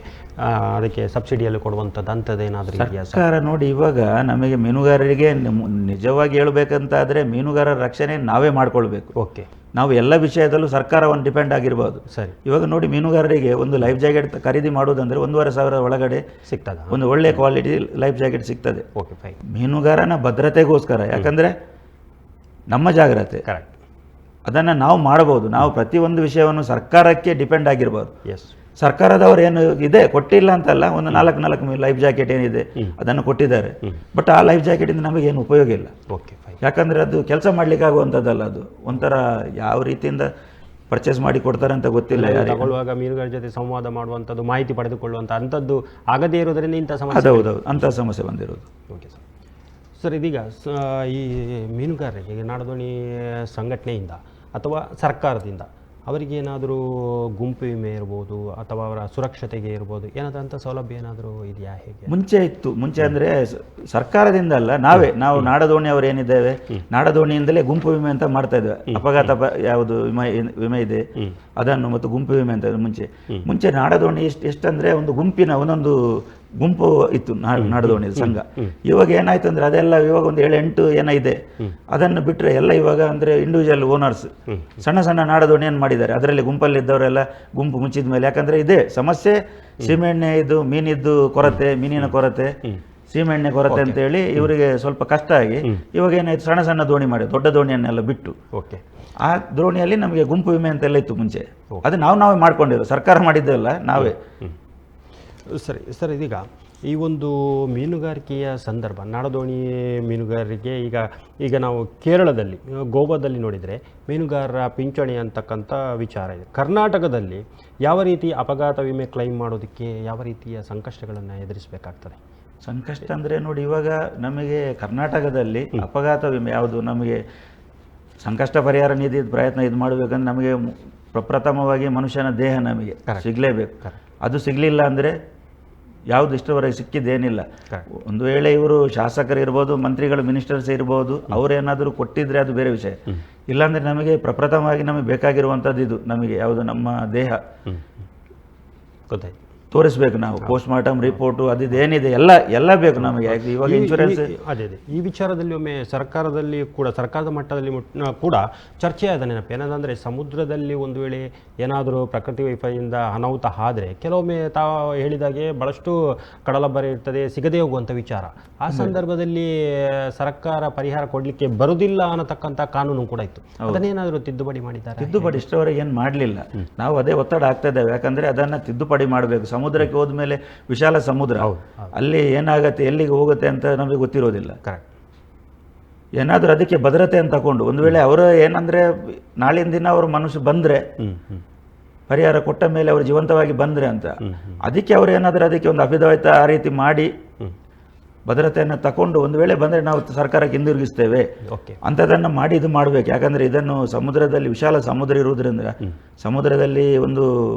ಅದಕ್ಕೆ ಸಬ್ಸಿಡಿಯಲ್ಲಿ ಕೊಡುವಂಥದ್ದು ಅಂಥದ್ದು ಏನಾದರೂ ಇದೆಯಾ? ಸರ್ಕಾರ ನೋಡಿ, ಇವಾಗ ನಮಗೆ ಮೀನುಗಾರರಿಗೆ ನಿಜವಾಗಿ ಹೇಳ್ಬೇಕಂತಾದರೆ ಮೀನುಗಾರರ ರಕ್ಷಣೆ ನಾವೇ ಮಾಡ್ಕೊಳ್ಬೇಕು. ಓಕೆ. ನಾವು ಎಲ್ಲ ವಿಷಯದಲ್ಲೂ ಸರ್ಕಾರವನ್ನು ಡಿಪೆಂಡ್ ಆಗಿರ್ಬೋದು. ಸರಿ. ಇವಾಗ ನೋಡಿ, ಮೀನುಗಾರರಿಗೆ ಒಂದು ಲೈಫ್ ಜಾಕೆಟ್ ಖರೀದಿ ಮಾಡೋದಂದರೆ 1,500 ಒಳಗಡೆ ಸಿಗ್ತದೆ, ಒಂದು ಒಳ್ಳೆ ಕ್ವಾಲಿಟಿ ಲೈಫ್ ಜಾಕೆಟ್ ಸಿಗ್ತದೆ. Okay, fine. ಮೀನುಗಾರನ ಭದ್ರತೆಗೋಸ್ಕರ, ಯಾಕಂದರೆ ನಮ್ಮ ಜಾಗ್ರತೆ, ಕರೆಕ್ಟ್, ಅದನ್ನು ನಾವು ಮಾಡಬಹುದು. ನಾವು ಪ್ರತಿಯೊಂದು ವಿಷಯವನ್ನು ಸರ್ಕಾರಕ್ಕೆ ಡಿಪೆಂಡ್ ಆಗಿರ್ಬೋದು. ಎಸ್. ಸರ್ಕಾರದವರು ಏನು ಇದೆ ಕೊಟ್ಟಿಲ್ಲ ಅಂತಲ್ಲ, ಒಂದು 4 ಲೈಫ್ ಜಾಕೆಟ್ ಏನಿದೆ ಅದನ್ನು ಕೊಟ್ಟಿದ್ದಾರೆ. ಬಟ್ ಆ ಲೈಫ್ ಜಾಕೆಟಿಂದ ನಮಗೆ ಏನು ಉಪಯೋಗ ಇಲ್ಲ. Okay, fine. ಯಾಕಂದರೆ ಅದು ಕೆಲಸ ಮಾಡಲಿಕ್ಕೆ ಆಗುವಂಥದ್ದಲ್ಲ. ಅದು ಒಂಥರ ಯಾವ ರೀತಿಯಿಂದ ಪರ್ಚೇಸ್ ಮಾಡಿ ಕೊಡ್ತಾರೆ ಅಂತ ಗೊತ್ತಿಲ್ಲ. ತಗೊಳ್ಳುವಾಗ ಮೀನುಗಾರ ಜೊತೆ ಸಂವಾದ ಮಾಡುವಂಥದ್ದು, ಮಾಹಿತಿ ಪಡೆದುಕೊಳ್ಳುವಂಥ ಅಂಥದ್ದು ಆಗದೇ ಇರೋದರಿಂದ ಇಂಥ ಸಮಸ್ಯೆ. ಹೌದೌದು, ಅಂಥ ಸಮಸ್ಯೆ ಬಂದಿರೋದು. Okay sir. ಸರ್, ಇದೀಗ ಈ ಮೀನುಗಾರರಿಗೆ ನಾಡದೋಣಿ ಸಂಘಟನೆಯಿಂದ ಅಥವಾ ಸರ್ಕಾರದಿಂದ ಅವರಿಗೆ ಏನಾದರೂ ಗುಂಪು ವಿಮೆ ಇರ್ಬೋದು ಅಥವಾ ಅವರ ಸುರಕ್ಷತೆಗೆ ಇರ್ಬೋದು ಏನಾದರೂ ಅಂಥ ಸೌಲಭ್ಯ ಏನಾದರೂ ಇದೆಯಾ? ಹೇಗೆ ಮುಂಚೆ ಇತ್ತು. ಮುಂಚೆ ಅಂದರೆ ಸರ್ಕಾರದಿಂದ ಅಲ್ಲ, ನಾವು ನಾಡದೋಣಿ ಅವರು ಏನಿದ್ದೇವೆ, ನಾಡದೋಣಿಯಿಂದಲೇ ಗುಂಪು ವಿಮೆ ಅಂತ ಮಾಡ್ತಾ ಇದ್ದೇವೆ. ಅಪಘಾತ ಯಾವುದು ವಿಮೆ ಇದೆ ಅದನ್ನು, ಮತ್ತು ಗುಂಪು ವಿಮೆ ಅಂತ. ಮುಂಚೆ ನಾಡದೋಣಿ ಎಷ್ಟಂದರೆ ಒಂದು ಗುಂಪಿನ ಒಂದೊಂದು ಗುಂಪು ಇತ್ತು ನಾಡದೋಣಿ ಸಂಘ. ಇವಾಗ ಏನಾಯ್ತು ಅಂದರೆ ಅದೆಲ್ಲ ಇವಾಗ ಒಂದು 7-8 ಏನೋ ಇದೆ. ಅದನ್ನು ಬಿಟ್ಟರೆ ಎಲ್ಲ ಇವಾಗ ಅಂದರೆ ಇಂಡಿವಿಜುವಲ್ ಓನರ್ಸ್ ಸಣ್ಣ ಸಣ್ಣ ನಾಡದೋಣಿಯನ್ನು ಮಾಡಿದ್ದಾರೆ. ಅದರಲ್ಲಿ ಗುಂಪಲ್ಲಿದ್ದವರೆಲ್ಲ ಗುಂಪು ಮುಚ್ಚಿದ ಮೇಲೆ, ಯಾಕಂದರೆ ಇದೇ ಸಮಸ್ಯೆ, ಸೀಮೆಎಣ್ಣೆ ಇದು ಮೀನಿದ್ದು ಕೊರತೆ, ಮೀನಿನ ಕೊರತೆ, ಸೀಮೆಎಣ್ಣೆ ಕೊರತೆ ಅಂತೇಳಿ ಇವರಿಗೆ ಸ್ವಲ್ಪ ಕಷ್ಟ ಆಗಿ ಇವಾಗ ಏನಾಯ್ತು, ಸಣ್ಣ ಸಣ್ಣ ದೋಣಿ ಮಾಡಿ ದೊಡ್ಡ ದೋಣಿಯನ್ನೆಲ್ಲ ಬಿಟ್ಟು, ಓಕೆ, ಆ ದೋಣಿಯಲ್ಲಿ ನಮಗೆ ಗುಂಪು ವಿಮೆ ಅಂತೆಲ್ಲ ಇತ್ತು ಮುಂಚೆ. ಅದು ನಾವೇ ಮಾಡ್ಕೊಂಡಿರೋ, ಸರ್ಕಾರ ಮಾಡಿದ್ದಲ್ಲ, ನಾವೇ. ಸರಿ ಸರ್, ಇದೀಗ ಈ ಒಂದು ಮೀನುಗಾರಿಕೆಯ ಸಂದರ್ಭ, ನಾಡದೋಣಿ ಮೀನುಗಾರರಿಗೆ ಈಗ ನಾವು ಕೇರಳದಲ್ಲಿ ಗೋವಾದಲ್ಲಿ ನೋಡಿದರೆ ಮೀನುಗಾರರ ಪಿಂಚಣಿ ಅಂತಕ್ಕಂಥ ವಿಚಾರ ಇದೆ. ಕರ್ನಾಟಕದಲ್ಲಿ ಯಾವ ರೀತಿ ಅಪಘಾತ ವಿಮೆ ಕ್ಲೈಮ್ ಮಾಡೋದಕ್ಕೆ ಯಾವ ರೀತಿಯ ಸಂಕಷ್ಟಗಳನ್ನು ಎದುರಿಸಬೇಕಾಗ್ತದೆ? ಸಂಕಷ್ಟ ಅಂದರೆ ನೋಡಿ, ಇವಾಗ ನಮಗೆ ಕರ್ನಾಟಕದಲ್ಲಿ ಅಪಘಾತ ವಿಮೆ ಯಾವುದು, ನಮಗೆ ಸಂಕಷ್ಟ ಪರಿಹಾರ ನಿಧಿ ಪ್ರಯತ್ನ ಇದು ಮಾಡಬೇಕಂದ್ರೆ ನಮಗೆ ಪ್ರಪ್ರಥಮವಾಗಿ ಮನುಷ್ಯನ ದೇಹ ನಮಗೆ ಸಿಗಲೇಬೇಕು. ಅದು ಸಿಗಲಿಲ್ಲ ಅಂದರೆ ಯಾವುದು ಇಷ್ಟವರೆಗೆ ಸಿಕ್ಕಿದ್ದೇನಿಲ್ಲ. ಒಂದು ವೇಳೆ ಇವರು ಶಾಸಕರು ಇರ್ಬೋದು, ಮಂತ್ರಿಗಳು, ಮಿನಿಸ್ಟರ್ಸ್ ಇರ್ಬೋದು, ಅವರೇನಾದರೂ ಕೊಟ್ಟಿದ್ರೆ ಅದು ಬೇರೆ ವಿಷಯ. ಇಲ್ಲಾಂದರೆ ನಮಗೆ ಪ್ರಪ್ರಥಮವಾಗಿ ನಮಗೆ ಬೇಕಾಗಿರುವಂಥದ್ದು ಇದು, ನಮಗೆ ಯಾವುದು ನಮ್ಮ ದೇಹ ಗೊತ್ತಾಯ್ತು ತೋರಿಸ್ಬೇಕು ನಾವು. ಪೋಸ್ಟ್ ಮಾರ್ಟಮ್ ರಿಪೋರ್ಟು ಅದೇನಿದೆ ಎಲ್ಲ ಬೇಕು ನಮಗೆ. ಇವಾಗ ಇನ್ಶೂರೆನ್ಸ್ ಅದೇ ಈ ವಿಚಾರದಲ್ಲಿ ಒಮ್ಮೆ ಸರ್ಕಾರದಲ್ಲಿ ಕೂಡ, ಸರ್ಕಾರದ ಮಟ್ಟದಲ್ಲಿ ಕೂಡ ಚರ್ಚೆ ಆದ ನೆನಪು ಏನಂದರೆ, ಸಮುದ್ರದಲ್ಲಿ ಒಂದು ವೇಳೆ ಏನಾದರೂ ಪ್ರಕೃತಿ ವೈಫಲ್ಯದಿಂದ ಅನಾಹುತ ಆದರೆ ಕೆಲವೊಮ್ಮೆ ತಾವು ಹೇಳಿದಾಗೆ ಭಾಳಷ್ಟು ಕಡಲಬ್ಬರ ಇರ್ತದೆ, ಸಿಗದೇ ಹೋಗುವಂಥ ವಿಚಾರ. ಆ ಸಂದರ್ಭದಲ್ಲಿ ಸರ್ಕಾರ ಪರಿಹಾರ ಕೊಡಲಿಕ್ಕೆ ಬರುವುದಿಲ್ಲ ಅನ್ನತಕ್ಕಂಥ ಕಾನೂನು ಕೂಡ ಇತ್ತು. ಅದನ್ನೇನಾದರೂ ತಿದ್ದುಪಡಿ ಮಾಡಿದ್ದಾರೆ? ತಿದ್ದುಪಡಿ ಇಷ್ಟವರೆಗೆ ಏನು ಮಾಡಲಿಲ್ಲ. ನಾವು ಅದೇ ಒತ್ತಡ ಆಗ್ತಾ ಇದ್ದೇವೆ, ಯಾಕಂದರೆ ಅದನ್ನು ತಿದ್ದುಪಡಿ ಮಾಡಬೇಕು. ಸಮುದ್ರಕ್ಕೆ ಹೋದ್ಮೇಲೆ ವಿಶಾಲ ಸಮುದ್ರ, ಅಲ್ಲಿ ಏನಾಗತ್ತೆ, ಎಲ್ಲಿಗೆ ಹೋಗುತ್ತೆ ಅಂತ ನಮಗೆ ಗೊತ್ತಿರೋದಿಲ್ಲ. ಕರೆಕ್ಟ್. ಏನಾದರೂ ಅದಕ್ಕೆ ಭದ್ರತೆ ಅಂತ ತಗೊಂಡು, ಒಂದು ವೇಳೆ ಅವರು ಏನಂದರೆ ನಾಳಿನ ದಿನ ಅವರು ಮನುಷ್ಯ ಬಂದರೆ, ಪರಿಹಾರ ಕೊಟ್ಟ ಮೇಲೆ ಅವರು ಜೀವಂತವಾಗಿ ಬಂದರೆ ಅಂತ, ಅದಕ್ಕೆ ಅವರು ಏನಾದರೂ ಅದಕ್ಕೆ ಒಂದು ಅಭಿದವಾಯ್ತ ಆ ರೀತಿ ಮಾಡಿ ಭದ್ರತೆಯನ್ನು ತಗೊಂಡು ಒಂದು ವೇಳೆ ಬಂದರೆ ನಾವು ಸರ್ಕಾರಕ್ಕೆ ಹಿಂದಿರುಗಿಸ್ತೇವೆ ಅಂಥದ್ದನ್ನು ಮಾಡಿ ಇದು ಮಾಡಬೇಕು. ಯಾಕಂದರೆ ಇದನ್ನು ಸಮುದ್ರದಲ್ಲಿ ವಿಶಾಲ ಸಮುದ್ರ ಇರುವುದರಿಂದ ಸಮುದ್ರದಲ್ಲಿ ಒಂದು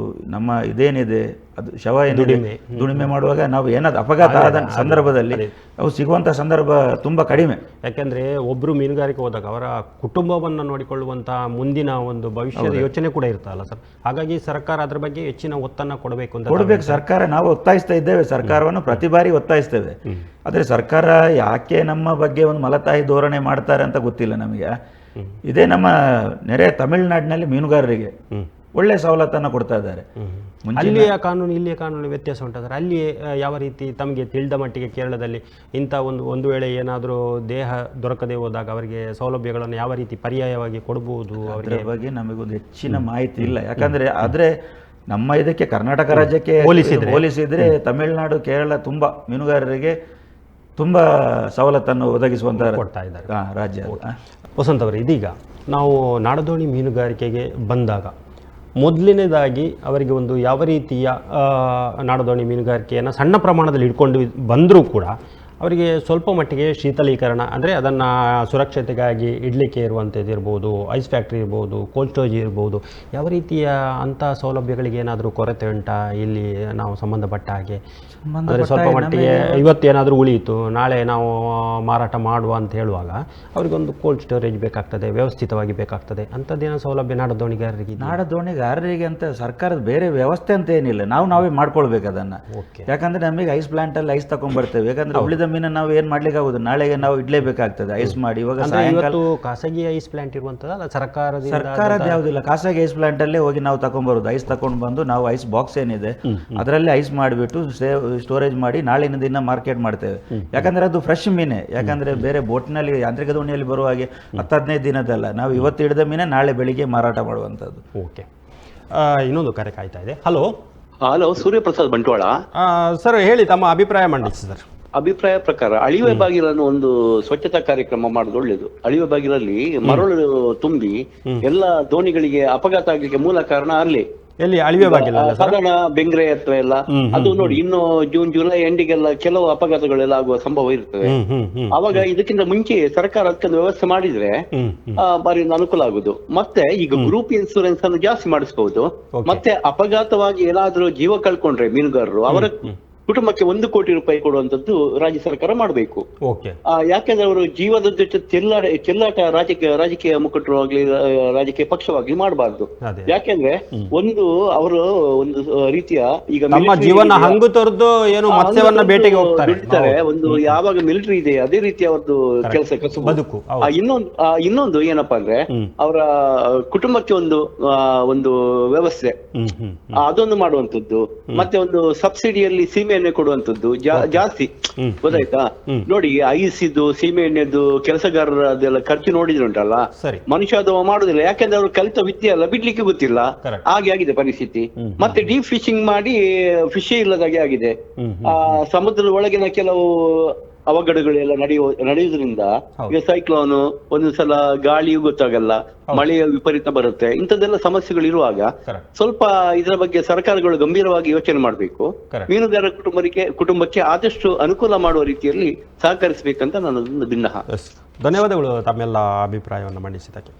ನಮ್ಮ ಇದೇನಿದೆ ಅದು ಶವ ಏನಿದೆ ದುಡಿಮೆ ಮಾಡುವಾಗ ನಾವು ಏನಾದ್ರು ಅಪಘಾತ ಆದ ಸಂದರ್ಭದಲ್ಲಿ ಅವು ಸಿಗುವಂಥ ಸಂದರ್ಭ ತುಂಬ ಕಡಿಮೆ. ಯಾಕೆಂದರೆ ಒಬ್ಬರು ಮೀನುಗಾರಿಕೆ ಹೋದಾಗ ಅವರ ಕುಟುಂಬವನ್ನು ನೋಡಿಕೊಳ್ಳುವಂಥ ಮುಂದಿನ ಒಂದು ಭವಿಷ್ಯದ ಯೋಚನೆ ಕೂಡ ಇರ್ತಲ್ಲ ಸರ್. ಹಾಗಾಗಿ ಸರ್ಕಾರ ಅದರ ಬಗ್ಗೆ ಹೆಚ್ಚಿನ ಒತ್ತನ್ನು ಕೊಡಬೇಕು. ಸರ್ಕಾರ ನಾವು ಒತ್ತಾಯಿಸ್ತಾ ಇದ್ದೇವೆ, ಸರ್ಕಾರವನ್ನು ಪ್ರತಿ ಬಾರಿ ಒತ್ತಾಯಿಸ್ತೇವೆ. ಆದರೆ ಸರ್ಕಾರ ಯಾಕೆ ನಮ್ಮ ಬಗ್ಗೆ ಒಂದು ಮಲತಾಯಿ ಧೋರಣೆ ಮಾಡ್ತಾರೆ ಅಂತ ಗೊತ್ತಿಲ್ಲ ನಮಗೆ. ಇದೇ ನಮ್ಮ ನೆರೆ ತಮಿಳುನಾಡಿನಲ್ಲಿ ಮೀನುಗಾರರಿಗೆ ಒಳ್ಳೆ ಸವಲತ್ತನ್ನು ಕೊಡ್ತಾ ಇದ್ದಾರೆ. ಅಲ್ಲಿಯ ಕಾನೂನು ಇಲ್ಲಿಯ ಕಾನೂನು ವ್ಯತ್ಯಾಸ ಉಂಟಾದ್ರೆ ಅಲ್ಲಿ ಯಾವ ರೀತಿ ತಮಗೆ ತಿಳಿದ ಮಟ್ಟಿಗೆ ಕೇರಳದಲ್ಲಿ ಇಂಥ ಒಂದು ವೇಳೆ ಏನಾದರೂ ದೇಹ ದೊರಕದೆ ಹೋದಾಗ ಅವರಿಗೆ ಸೌಲಭ್ಯಗಳನ್ನು ಯಾವ ರೀತಿ ಪರ್ಯಾಯವಾಗಿ ಕೊಡಬಹುದು ಅವರ ಬಗ್ಗೆ ನಮಗೊಂದು ಹೆಚ್ಚಿನ ಮಾಹಿತಿ ಇಲ್ಲ. ಯಾಕಂದರೆ ಆದರೆ ನಮ್ಮ ಇದಕ್ಕೆ ಕರ್ನಾಟಕ ರಾಜ್ಯಕ್ಕೆ ಹೋಲಿಸಿದರೆ ತಮಿಳುನಾಡು, ಕೇರಳ ತುಂಬ ಮೀನುಗಾರರಿಗೆ ತುಂಬ ಸವಲತ್ತನ್ನು ಒದಗಿಸುವಂಥ ಕೊಡ್ತಾ ಇದ್ದಾರೆ ರಾಜ್ಯ. ವಸಂತ್ ಅವರು, ಇದೀಗ ನಾವು ನಾಡದೋಣಿ ಮೀನುಗಾರಿಕೆಗೆ ಬಂದಾಗ ಮೊದಲನೇದಾಗಿ ಅವರಿಗೆ ಒಂದು ಯಾವ ರೀತಿಯ ನಾಡದೋಣಿ ಮೀನುಗಾರಿಕೆಯನ್ನು ಸಣ್ಣ ಪ್ರಮಾಣದಲ್ಲಿ ಇಟ್ಕೊಂಡು ಬಂದರೂ ಕೂಡ ಅವರಿಗೆ ಸ್ವಲ್ಪ ಮಟ್ಟಿಗೆ ಶೀತಲೀಕರಣ ಅಂದರೆ ಅದನ್ನು ಸುರಕ್ಷತೆಗಾಗಿ ಇಡಲಿಕ್ಕೆ ಇರುವಂಥದ್ದು ಇರ್ಬೋದು, ಐಸ್ ಫ್ಯಾಕ್ಟ್ರಿ ಇರ್ಬೋದು, ಕೋಲ್ಡ್ ಸ್ಟೋರೇಜ್ ಇರ್ಬೋದು, ಯಾವ ರೀತಿಯ ಅಂಥ ಸೌಲಭ್ಯಗಳಿಗೆ ಏನಾದರೂ ಕೊರತೆ ಉಂಟಾ ಇಲ್ಲಿ ನಾವು ಸಂಬಂಧಪಟ್ಟ ಹಾಗೆ? ಅಂದರೆ ಸ್ವಲ್ಪ ಮಟ್ಟಿಗೆ ಇವತ್ತೇನಾದರೂ ಉಳಿಯಿತು, ನಾಳೆ ನಾವು ಮಾರಾಟ ಮಾಡುವ ಅಂತ ಹೇಳುವಾಗ ಅವರಿಗೊಂದು ಕೋಲ್ಡ್ ಸ್ಟೋರೇಜ್ ಬೇಕಾಗ್ತದೆ, ವ್ಯವಸ್ಥಿತವಾಗಿ ಬೇಕಾಗ್ತದೆ. ಅಂಥದ್ದೇನೋ ಸೌಲಭ್ಯ ನಾಡ ದೋಣಿಗಾರರಿಗೆ ಅಂತ ಸರ್ಕಾರದ ಬೇರೆ ವ್ಯವಸ್ಥೆ ಅಂತ ಏನಿಲ್ಲ, ನಾವೇ ಮಾಡ್ಕೊಳ್ಬೇಕು ಅದನ್ನು. ಯಾಕಂದರೆ ನಮಗೆ ಐಸ್ ಪ್ಲಾಂಟಲ್ಲಿ ಐಸ್ ತಗೊಂಡ್ಬರ್ತೇವೆ. ಯಾಕಂದರೆ ಉಳಿದ ಮೀನು ನಾವು ಏನು ಮಾಡ್ಲಿಕ್ಕೆ ಆಗೋದು, ನಾಳೆಗೆ ನಾವು ಇಡಲೇಬೇಕಾಗ್ತದೆ ಐಸ್ ಮಾಡಿ. ಇವಾಗ ಖಾಸಗಿ ಐಸ್ ಪ್ಲಾಂಟ್ ಇರುವಂಥದ್ದು ಸರ್ಕಾರದ ಯಾವುದಿಲ್ಲ, ಖಾಸಗಿ ಐಸ್ ಪ್ಲಾಂಟಲ್ಲೇ ಹೋಗಿ ನಾವು ತಗೊಂಡ್ಬರೋದು. ಐಸ್ ತಗೊಂಡು ಬಂದು ನಾವು ಐಸ್ ಬಾಕ್ಸ್ ಏನಿದೆ ಅದರಲ್ಲಿ ಐಸ್ ಮಾಡಿಬಿಟ್ಟು ಸ್ಟೋರೇಜ್ ಮಾಡಿ ನಾಳಿನ ದಿನ ಮಾರ್ಕೆಟ್ ಮಾಡ್ತೇವೆ. ಯಾಕಂದ್ರೆ ಅದು ಫ್ರೆಶ್ ಮೀನೇ. ಯಾಕಂದ್ರೆ ಬೇರೆ ಬೋಟ್ನಲ್ಲಿ ಯಾಂತ್ರಿಕ ದೋಣಿಯಲ್ಲಿ ಬರುವ ಹಾಗೆ 10-15 ದಿನದಲ್ಲ, ನಾವು ಇವತ್ತು ಹಿಡಿದ ಮೀನೇ ನಾಳೆ ಬೆಳಿಗ್ಗೆ ಮಾರಾಟ ಮಾಡುವಂಥದ್ದು. ಓಕೆ, ಇನ್ನೊಂದು ಕರೆ ಕಾಯ್ತಾ ಇದೆ. ಹಲೋ ಹಲೋ, ಸೂರ್ಯಪ್ರಸಾದ್ ಬಂಟ್ವಾಳ ಸರ್, ಹೇಳಿ ತಮ್ಮ ಅಭಿಪ್ರಾಯ ಮಂಡಿಸಿ ಸರ್. ಅಭಿಪ್ರಾಯ ಪ್ರಕಾರ ಅಳಿವೆ ಬಾಗಿಲನ್ನು ಒಂದು ಸ್ವಚ್ಛತಾ ಕಾರ್ಯಕ್ರಮ ಮಾಡೋದು ಒಳ್ಳೇದು. ಅಳಿವೆ ಬಾಗಿಲಲ್ಲಿ ಮರಳು ತುಂಬಿ ಎಲ್ಲ ದೋಣಿಗಳಿಗೆ ಅಪಘಾತ ಆಗ್ಲಿಕ್ಕೆ ಮೂಲ ಕಾರಣ ಅಲ್ಲಿ ಎಲ್ಲಿ ಅಳಿವೆ ಬಾಗಿಲ ಸಾಧಾರಣ ಬೆಂಗ್ರೆ ಹತ್ರ ಎಲ್ಲ ಅದು ನೋಡಿ, ಇನ್ನು ಜೂನ್ ಜುಲೈ ಎಂಡಿಗೆಲ್ಲ ಕೆಲವು ಅಪಘಾತಗಳೆಲ್ಲ ಆಗುವ ಸಂಭವ ಇರ್ತದೆ. ಅವಾಗ ಇದಕ್ಕಿಂತ ಮುಂಚೆ ಸರ್ಕಾರ ಅದಕ್ಕೊಂದು ವ್ಯವಸ್ಥೆ ಮಾಡಿದ್ರೆ ಬಾರಿ ಅನುಕೂಲ ಆಗುದು. ಮತ್ತೆ ಈಗ ಗ್ರೂಪ್ ಇನ್ಸೂರೆನ್ಸ್ ಅನ್ನು ಜಾಸ್ತಿ ಮಾಡಿಸಬಹುದು. ಮತ್ತೆ ಅಪಘಾತವಾಗಿ ಏನಾದ್ರೂ ಜೀವ ಕಳ್ಕೊಂಡ್ರೆ ಮೀನುಗಾರರು ಅವರ ಕುಟುಂಬಕ್ಕೆ 1 ಕೋಟಿ ರೂಪಾಯಿ ಕೊಡುವಂತದ್ದು ರಾಜ್ಯ ಸರ್ಕಾರ ಮಾಡಬೇಕು. ಯಾಕೆಂದ್ರೆ ಅವರು ಜೀವದ ಜೊತೆ ಚೆಲ್ಲಾಟ ರಾಜಕೀಯ ಮುಖಂಡರು ಆಗ್ಲಿ ರಾಜಕೀಯ ಪಕ್ಷವಾಗ್ಲಿ ಮಾಡಬಾರ್ದು. ಯಾಕೆಂದ್ರೆ ಅವರು ಒಂದು ರೀತಿಯ ಈಗ ಜೀವನ ಹಂಗು ತೊರೆದು ಏನು ಮತ್ಸ್ಯವನ್ನ ಬೇಟೆಗೆ ಹೋಗ್ತಾರೆ. ಒಂದು ಯಾವಾಗ ಮಿಲಿಟರಿ ಇದೆ ಅದೇ ರೀತಿ ಅವ್ರದ್ದು ಕೆಲಸ ಬದುಕು. ಇನ್ನೊಂದು ಏನಪ್ಪಾ ಅಂದ್ರೆ ಅವರ ಕುಟುಂಬಕ್ಕೆ ಒಂದು ವ್ಯವಸ್ಥೆ ಅದೊಂದು ಮಾಡುವಂತದ್ದು. ಮತ್ತೆ ಒಂದು ಸಬ್ಸಿಡಿಯಲ್ಲಿ ಸೀಮೆ ಎಣ್ಣೆ ಕೊಡುವಂತದ್ದು ಜಾಸ್ತಿ, ಗೊತ್ತಾಯ್ತಾ? ನೋಡಿ, ಐಸ್ ಇದು ಸೀಮೆ ಎಣ್ಣೆದು ಕೆಲಸಗಾರರ ಅದೆಲ್ಲ ಖರ್ಚು ನೋಡಿದ್ರುಂಟಲ್ಲ, ಮನುಷ್ಯ ಅದು ಮಾಡುದಿಲ್ಲ. ಯಾಕೆಂದ್ರೆ ಅವರು ಕಲಿತ ವಿದ್ಯೆ ಅಲ್ಲ, ಬಿಡ್ಲಿಕ್ಕೆ ಗೊತ್ತಿಲ್ಲ. ಹಾಗೆ ಆಗಿದೆ ಪರಿಸ್ಥಿತಿ. ಮತ್ತೆ ಡೀಪ್ ಫಿಶಿಂಗ್ ಮಾಡಿ ಫಿಶೇ ಇಲ್ಲದಾಗೆ ಆಗಿದೆ. ಸಮುದ್ರದ ಒಳಗಿನ ಕೆಲವು ಅವಘಡಗಳೆಲ್ಲ ನಡೆಯುವುದರಿಂದ ಈಗ ಸೈಕ್ಲೋನು, ಒಂದೊಂದ್ಸಲ ಗಾಳಿಯೂ ಗೊತ್ತಾಗಲ್ಲ, ಮಳೆಯ ವಿಪರೀತ ಬರುತ್ತೆ. ಇಂಥದ್ದೆಲ್ಲ ಸಮಸ್ಯೆಗಳಿರುವಾಗ ಸ್ವಲ್ಪ ಇದರ ಬಗ್ಗೆ ಸರ್ಕಾರಗಳು ಗಂಭೀರವಾಗಿ ಯೋಚನೆ ಮಾಡಬೇಕು. ಮೀನುಗಾರರ ಕುಟುಂಬಕ್ಕೆ ಆದಷ್ಟು ಅನುಕೂಲ ಮಾಡುವ ರೀತಿಯಲ್ಲಿ ಸಹಕರಿಸಬೇಕಂತ ನನ್ನದೊಂದು ಭಿನ್ನ. ಧನ್ಯವಾದಗಳು ತಮ್ಮೆಲ್ಲ ಅಭಿಪ್ರಾಯವನ್ನು ಮಂಡಿಸಿದ್ದಕ್ಕೆ.